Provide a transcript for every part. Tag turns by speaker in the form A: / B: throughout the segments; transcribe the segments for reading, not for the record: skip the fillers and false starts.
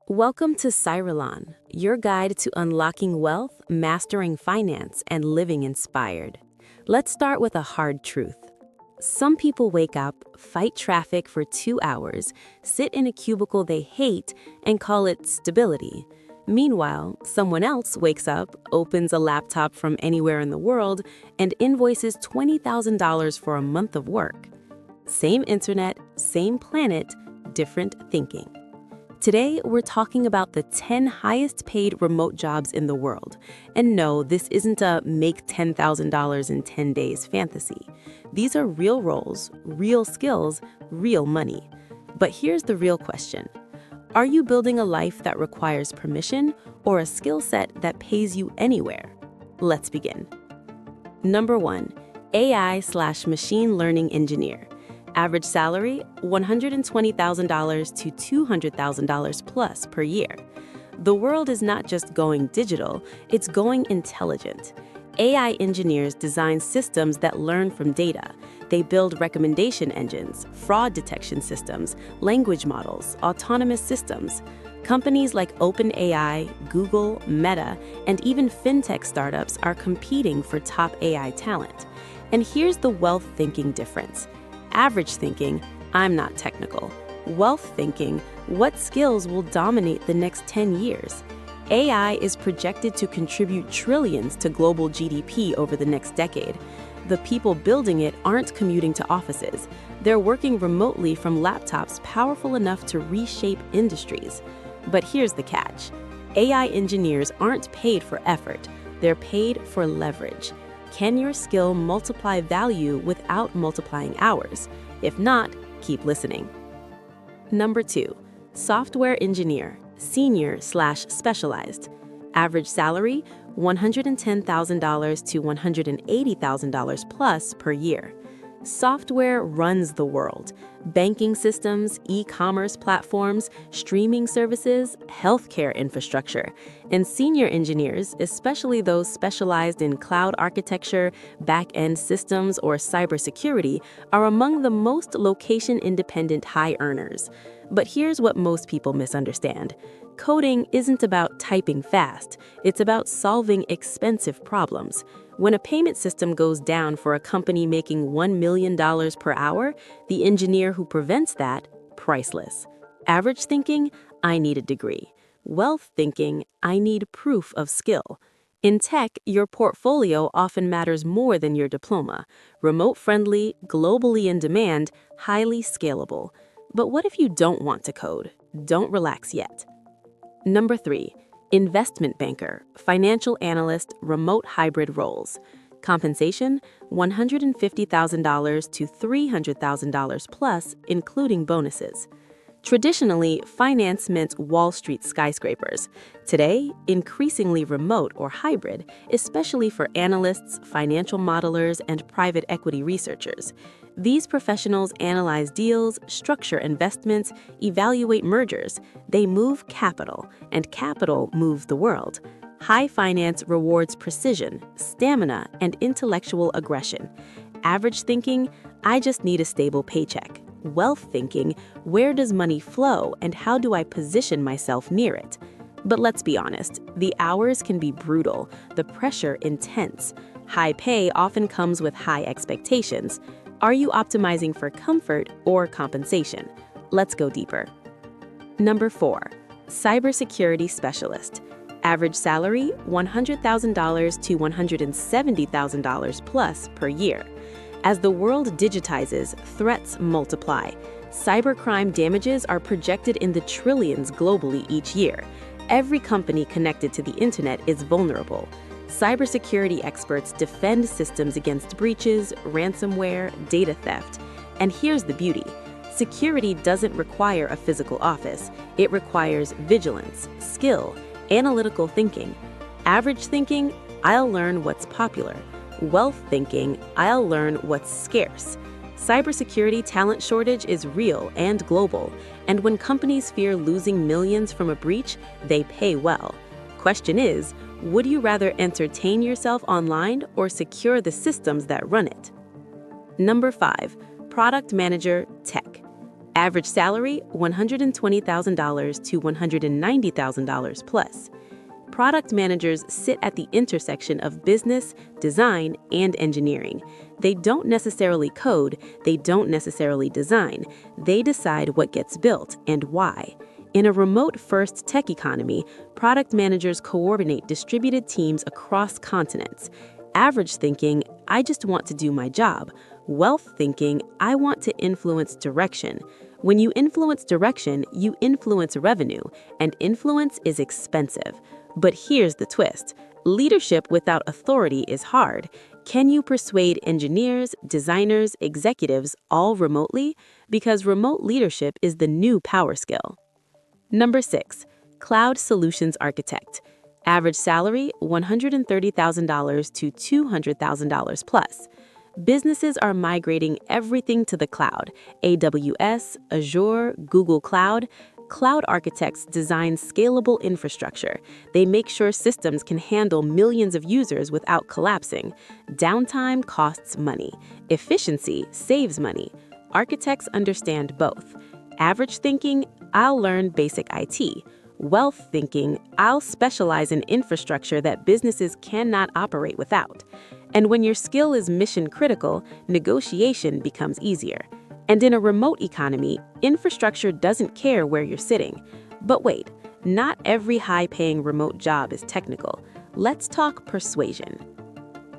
A: Welcome to Syrulon, your guide to unlocking wealth, mastering finance, and living inspired. Let's start with a hard truth. Some people wake up, fight traffic for 2 hours, sit in a cubicle they hate, and call it stability. Meanwhile, someone else wakes up, opens a laptop from anywhere in the world, and invoices $20,000 for a month of work. Same internet, same planet, different thinking. Today, we're talking about the 10 highest paid remote jobs in the world. And no, this isn't a make $10,000 in 10 days fantasy. These are real roles, real skills, real money. But here's the real question. Are you building a life that requires permission or a skill set that pays you anywhere? Let's begin. Number 1, AI/machine learning engineer. Average salary, $120,000 to $200,000 plus per year. The world is not just going digital, it's going intelligent. AI engineers design systems that learn from data. They build recommendation engines, fraud detection systems, language models, autonomous systems. Companies like OpenAI, Google, Meta, and even fintech startups are competing for top AI talent. And here's the wealth thinking difference. Average thinking, I'm not technical. Wealth thinking, what skills will dominate the next 10 years? AI is projected to contribute trillions to global GDP over the next decade. The people building it aren't commuting to offices. They're working remotely from laptops powerful enough to reshape industries. But here's the catch. AI engineers aren't paid for effort. They're paid for leverage. Can your skill multiply value without multiplying hours? If not, keep listening. Number 2, software engineer, senior/specialized. Average salary, $110,000 to $180,000 plus per year. Software runs the world. Banking systems, e-commerce platforms, streaming services, healthcare infrastructure. And senior engineers, especially those specialized in cloud architecture, back-end systems, or cybersecurity, are among the most location-independent high earners. But here's what most people misunderstand. Coding isn't about typing fast. It's about solving expensive problems. When a payment system goes down for a company making $1 million per hour, the engineer who prevents that, priceless. Average thinking, I need a degree. Wealth thinking, I need proof of skill. In tech, your portfolio often matters more than your diploma. Remote-friendly, globally in demand, highly scalable. But what if you don't want to code? Don't relax yet. Number 3, investment banker, financial analyst, remote hybrid roles. Compensation, $150,000 to $300,000 plus, including bonuses. Traditionally, finance meant Wall Street skyscrapers. Today, increasingly remote or hybrid, especially for analysts, financial modelers, and private equity researchers. These professionals analyze deals, structure investments, evaluate mergers. They move capital, and capital moves the world. High finance rewards precision, stamina, and intellectual aggression. Average thinking, I just need a stable paycheck. Wealth thinking, where does money flow and how do I position myself near it? But let's be honest, the hours can be brutal, the pressure intense. High pay often comes with high expectations. Are you optimizing for comfort or compensation? Let's go deeper. Number 4, cybersecurity specialist. Average salary, $100,000 to $170,000 plus per year. As the world digitizes, threats multiply. Cybercrime damages are projected in the trillions globally each year. Every company connected to the internet is vulnerable. Cybersecurity experts defend systems against breaches, ransomware, data theft. And here's the beauty. Security doesn't require a physical office. It requires vigilance, skill, analytical thinking. Average thinking, I'll learn what's popular. Wealth thinking, I'll learn what's scarce. Cybersecurity talent shortage is real and global, and when companies fear losing millions from a breach, they pay well. Question is, would you rather entertain yourself online or secure the systems that run it? Number 5, product manager, tech. Average salary, $120,000 to $190,000 plus. Product managers sit at the intersection of business, design, and engineering. They don't necessarily code, they don't necessarily design. They decide what gets built and why. In a remote-first tech economy, product managers coordinate distributed teams across continents. Average thinking, I just want to do my job. Wealth thinking, I want to influence direction. When you influence direction, you influence revenue, and influence is expensive. But here's the twist. Leadership without authority is hard. Can you persuade engineers, designers, executives all remotely? Because remote leadership is the new power skill. Number 6, Cloud Solutions Architect. Average salary, $130,000 to $200,000 plus. Businesses are migrating everything to the cloud. AWS, Azure, Google Cloud. Cloud architects design scalable infrastructure. They make sure systems can handle millions of users without collapsing. Downtime costs money. Efficiency saves money. Architects understand both. Average thinking, I'll learn basic IT. Wealth thinking, I'll specialize in infrastructure that businesses cannot operate without. And when your skill is mission critical, negotiation becomes easier. And in a remote economy, infrastructure doesn't care where you're sitting. But wait, not every high-paying remote job is technical. Let's talk persuasion.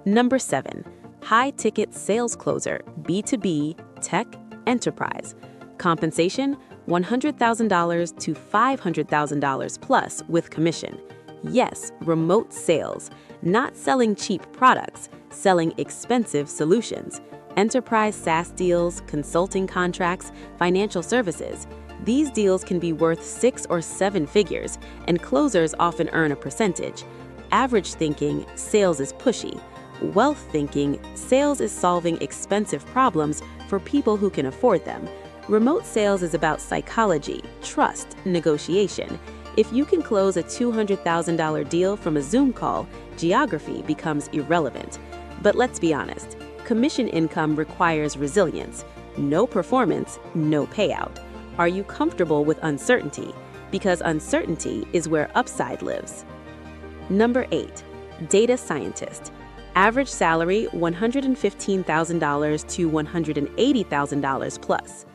A: Number 7, high-ticket sales closer, B2B, tech, enterprise. Compensation, $100,000 to $500,000 plus with commission. Yes, remote sales, not selling cheap products, selling expensive solutions. Enterprise SaaS deals, consulting contracts, financial services. These deals can be worth 6 or 7 figures, and closers often earn a percentage. Average thinking, sales is pushy. Wealth thinking, sales is solving expensive problems for people who can afford them. Remote sales is about psychology, trust, negotiation. If you can close a $200,000 deal from a Zoom call, geography becomes irrelevant. But let's be honest. Commission income requires resilience. No performance, no payout. Are you comfortable with uncertainty? Because uncertainty is where upside lives. Number 8, data scientist. Average salary, $115,000 to $180,000 plus.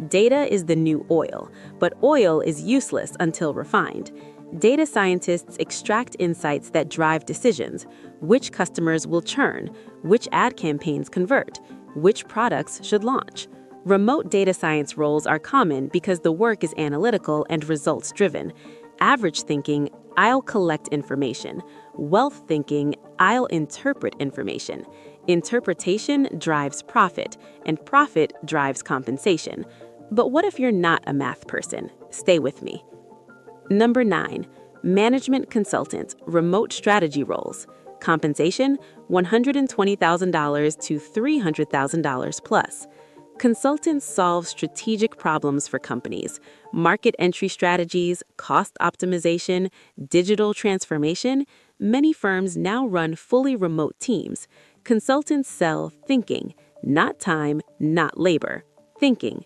A: Data is the new oil, but oil is useless until refined. Data scientists extract insights that drive decisions. Which customers will churn? Which ad campaigns convert? Which products should launch? Remote data science roles are common because the work is analytical and results-driven. Average thinking, I'll collect information. Wealth thinking, I'll interpret information. Interpretation drives profit, and profit drives compensation. But what if you're not a math person? Stay with me. Number 9, management consultant, remote strategy roles. Compensation, $120,000 to $300,000 plus. Consultants solve strategic problems for companies, market entry strategies, cost optimization, digital transformation. Many firms now run fully remote teams. Consultants sell thinking, not time, not labor. Thinking.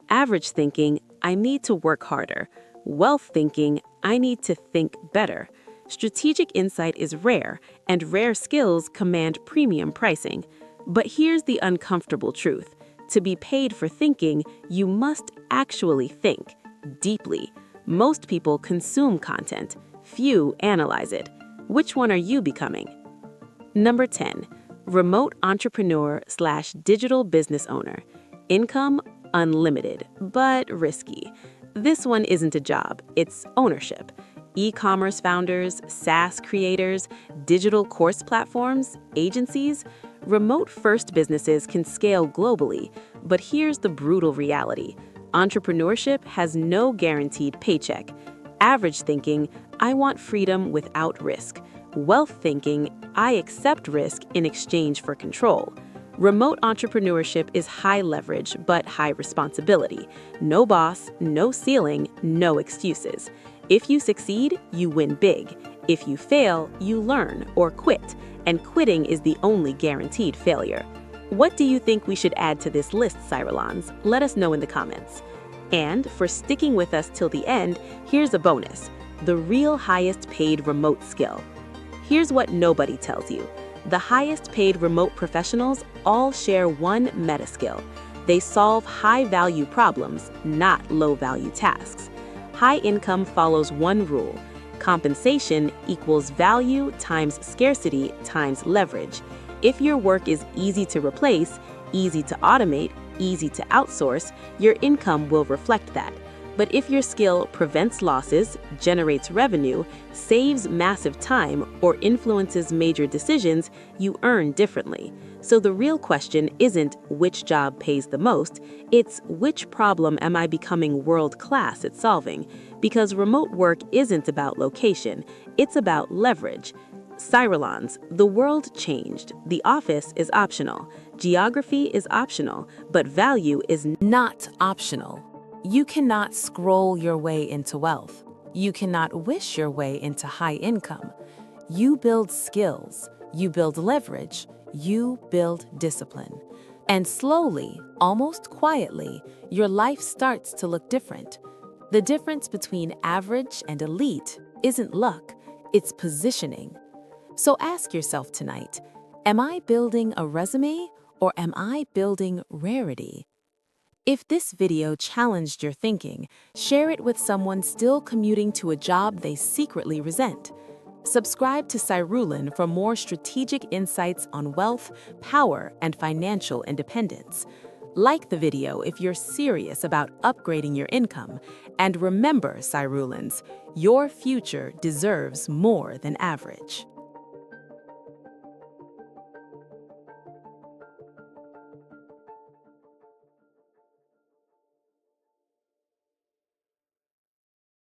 A: Average thinking, I need to work harder. Wealth thinking, I need to think better. Strategic insight is rare, and rare skills command premium pricing. But here's the uncomfortable truth. To be paid for thinking, you must actually think deeply. Most people consume content. Few analyze it. Which one are you becoming? Number 10, remote entrepreneur/digital business owner. Income, unlimited, but risky. This one isn't a job, it's ownership. E-commerce founders, SaaS creators, digital course platforms, agencies. Remote-first businesses can scale globally, but here's the brutal reality. Entrepreneurship has no guaranteed paycheck. Average thinking, I want freedom without risk. Wealth thinking, I accept risk in exchange for control. Remote entrepreneurship is high leverage but high responsibility. No boss, no ceiling, no excuses. If you succeed, you win big. If you fail, you learn or quit, and quitting is the only guaranteed failure. What do you think we should add to this list, Syrulons? Let us know in the comments. And for sticking with us till the end, here's a bonus: the real highest paid remote skill. Here's what nobody tells you. The highest paid remote professionals all share one meta skill. They solve high-value problems, not low-value tasks. High income follows one rule: compensation equals value times scarcity times leverage. If your work is easy to replace, easy to automate, easy to outsource, your income will reflect that. But if your skill prevents losses, generates revenue, saves massive time, or influences major decisions, you earn differently. So the real question isn't which job pays the most, it's which problem am I becoming world-class at solving? Because remote work isn't about location, it's about leverage. Syrulons, the world changed. The office is optional. Geography is optional, but value is
B: Not optional. You cannot scroll your way into wealth. You cannot wish your way into high income. You build skills, you build leverage, you build discipline. And slowly, almost quietly, your life starts to look different. The difference between average and elite isn't luck, it's positioning. So ask yourself tonight, am I building a resume or am I building rarity? If this video challenged your thinking, share it with someone still commuting to a job they secretly resent. Subscribe to Syrulon for more strategic insights on wealth, power, and financial independence. Like the video if you're serious about upgrading your income. And remember, Syrulons, your future deserves more than average.